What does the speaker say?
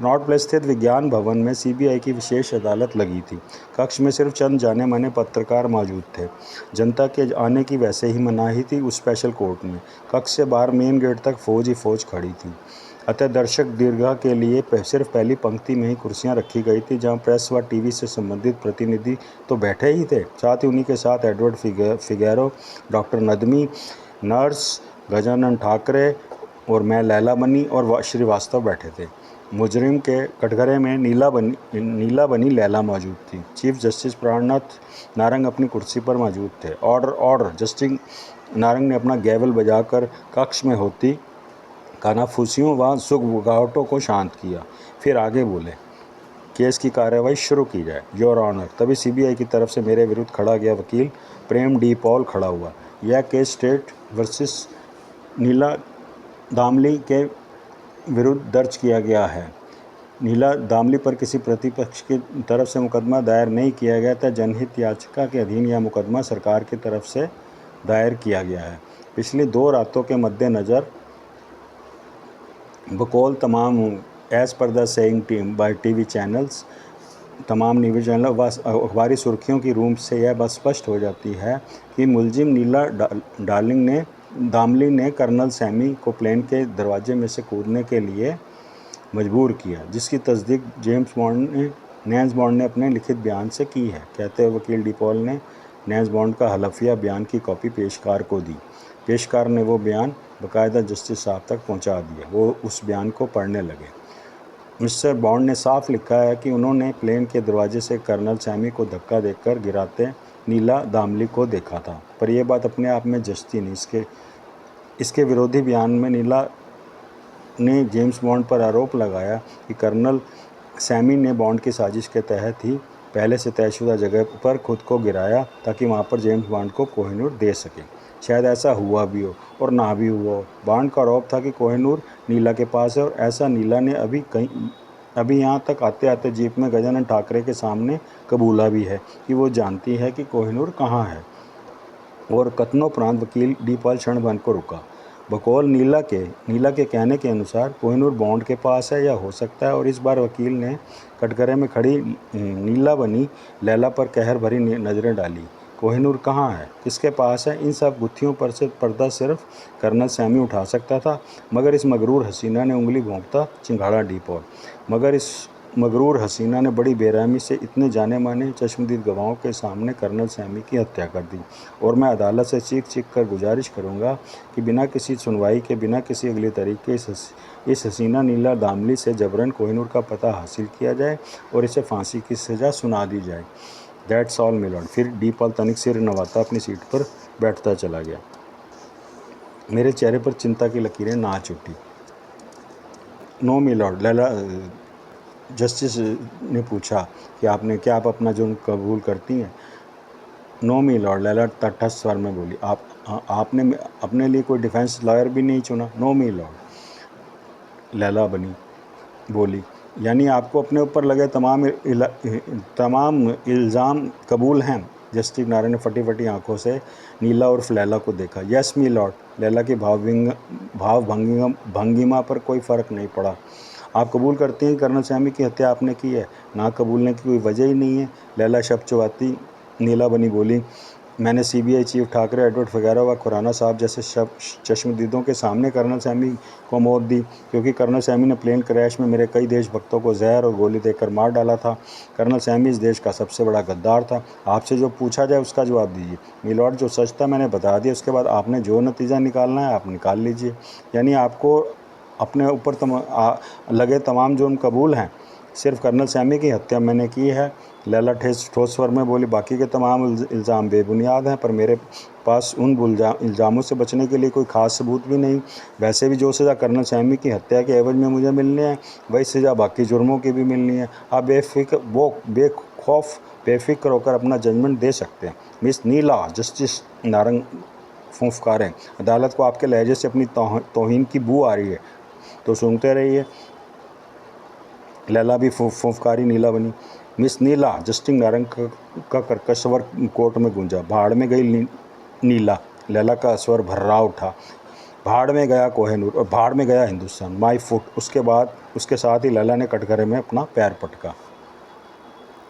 North place स्थित विज्ञान भवन में सीबीआई की विशेष अदालत लगी थी। कक्ष में सिर्फ चंद जाने माने पत्रकार मौजूद थे। जनता के आने की वैसे ही मनाही थी उस स्पेशल कोर्ट में। कक्ष से बाहर मेन गेट तक फौज ही फौज खड़ी थी। अतः दर्शक दीर्घा के लिए सिर्फ पहली पंक्ति में ही कुर्सियां रखी गई थी, जहां प्रेस व टीवी से संबंधित प्रतिनिधि तो बैठे ही थे, साथ ही उन्हीं के साथ Edward Figueroa, doctor Nadmi, nurse, Gajanan Thackeray और मैं लैला बनी और श्रीवास्तव बैठे थे। मुजरिम के कटघरे में नीला बनी लैला मौजूद थी। चीफ जस्टिस प्राणनाथ नारंग अपनी कुर्सी पर मौजूद थे। Order order. जस्टिस नारंग ने अपना गैवल बजाकर कक्ष में होती कानाफूसियों व सुगबुगाहटों को शांत किया। फिर आगे बोले, केस की कार्रवाई शुरू की जाए। Your honour. तभी सीबीआई की तरफ से मेरे विरुद्ध खड़ा गया वकील प्रेम डी पॉल खड़ा हुआ। यह केस स्टेट वर्सेस नीला दामली के विरुद्ध दर्ज किया गया है। नीला दामली पर किसी प्रतिपक्ष की तरफ से मुकदमा दायर नहीं किया गया था। जनहित याचिका के अधीन यह मुकदमा सरकार की तरफ से दायर किया गया है। पिछली 2 रातों के मद्देनज़र बकौल तमाम एज पर द सेइंग टीम बाय टीवी चैनल्स, तमाम न्यूज़ चैनल व अखबारी सुर्खियों की रूप से यह बात स्पष्ट हो जाती है कि मुलजिम नीला दामली ने कर्नल सैमी को प्लेन के दरवाजे में से कूदने के लिए मजबूर किया, जिसकी तस्दीक नैन्स बॉन्ड ने अपने लिखित बयान से की है। कहते हुए वकील डी पॉल ने नैन्स बॉन्ड का हलफिया बयान की कॉपी पेशकार को दी। पेशकार ने वो बयान बाकायदा जस्टिस साहब तक पहुंचा दिया। वो उस बयान को पढ़ने लगे। मिस्टर बॉन्ड ने साफ लिखा है कि उन्होंने प्लेन के दरवाजे से कर्नल सैमी को धक्का देकर गिराते नीला दामली को देखा था, पर यह बात अपने आप में जचती नहीं। इसके विरोधी बयान में नीला ने जेम्स बॉन्ड पर आरोप लगाया कि कर्नल सैमी ने बॉन्ड की साजिश के तहत ही पहले से तयशुदा जगह पर खुद को गिराया ताकि वहां पर जेम्स बॉन्ड को कोहिनूर दे सके। शायद ऐसा हुआ भी हो और ना भी हुआ हो। बॉन्ड का आरोप था कि कोहिनूर नीला के पास है और ऐसा नीला ने अभी यहाँ तक आते आते जीप में गजानन ठाकरे के सामने कबूला भी है कि वो जानती है कि कोहिनूर कहाँ है। और कथनोपरांत वकील डी पॉल क्षण भर को रुका। बकौल नीला के कहने के अनुसार कोहिनूर बॉन्ड के पास है या हो सकता है, और इस बार वकील ने कटघरे में खड़ी नीला बनी लैला पर कहर भरी नज़रें डाली। कोहिनूर कहाँ है, किसके पास है, इन सब गुत्थियों पर से पर्दा सिर्फ कर्नल सैमी उठा सकता था। मगर इस मगरूर हसीना ने उंगली भोंकता चिंगाड़ा डी पॉल। मगर इस मगरूर हसीना ने बड़ी बेरहमी से इतने जाने माने चश्मदीद गवाहों के सामने कर्नल सैमी की हत्या कर दी। और मैं अदालत से चीख चीख कर गुजारिश करूंगा कि बिना किसी सुनवाई के, बिना किसी अगले तरीके इस हसीना नीला दामली से जबरन कोहिनूर का पता हासिल किया जाए और इसे फांसी की सज़ा सुना दी जाए। That's all milord. फिर डी पॉल तनिक सिर नवाता अपनी सीट पर बैठता चला गया। मेरे चेहरे पर चिंता की लकीरें नाच उठी। No milord. लैला जस्टिस ने पूछा कि क्या आप अपना जुर्म कबूल करती हैं? No milord. लैला तटस्थ स्वर में बोली। आपने अपने लिए कोई डिफेंस लॉयर भी नहीं चुना? No milord. लैला बोली, यानी आपको अपने ऊपर लगे तमाम इल्ज़ाम कबूल हैं? जस्टिस नारायण ने फटी फटी आंखों से नीला और लैला को देखा। Yes milord. लैला की भंगिमा पर कोई फ़र्क नहीं पड़ा। आप कबूल करते हैं कि कर्नल सैमी की हत्या आपने की है? ना कबूलने की कोई वजह ही नहीं है। लैला शब्द चुबाती नीला बनी बोली, मैंने सीबीआई चीफ ठाकरे, एडवर्ड फिगेरो व खुराना साहब जैसे चश्मदीदों के सामने कर्नल सैमी को मौत दी, क्योंकि कर्नल सैमी ने प्लेन क्रैश में मेरे कई देशभक्तों को जहर और गोली देकर मार डाला था। कर्नल सैमी इस देश का सबसे बड़ा गद्दार था। आपसे जो पूछा जाए उसका जवाब दीजिए। मिलॉर्ड, जो सच था मैंने बता दिया, उसके बाद आपने जो नतीजा निकालना है आप निकाल लीजिए। यानी आपको अपने ऊपर लगे तमाम जुर्म कबूल हैं? सिर्फ कर्नल सैमी की हत्या मैंने की है। लैला ठोस स्वर में बोली, बाकी के तमाम इल्ज़ाम बेबुनियाद हैं, पर मेरे पास उन इल्ज़ामों से बचने के लिए कोई ख़ास सबूत भी नहीं। वैसे भी जो सज़ा कर्नल सैमी की हत्या के एवज में मुझे मिलनी है, वही सज़ा बाकी जुर्मों की भी मिलनी है। आप बेफिक्र होकर अपना जजमेंट दे सकते हैं। मिस नीला। जस्टिस नारंग फुंफकारें। अदालत को आपके लहजे से अपनी तौहीन की बू आ रही है तो सूंघते रहिए। लैला भी फुंफकारी नीला बनी। मिस नीला। जस्टिस नारंग का कर्कश स्वर कोर्ट में गूंजा। भाड़ में गई नीला। लैला का स्वर भर्रा उठा। भाड़ में गया कोहिनूर और भाड़ में गया हिंदुस्तान, माई फुट। उसके बाद उसके साथ ही लैला ने कटघरे में अपना पैर पटका।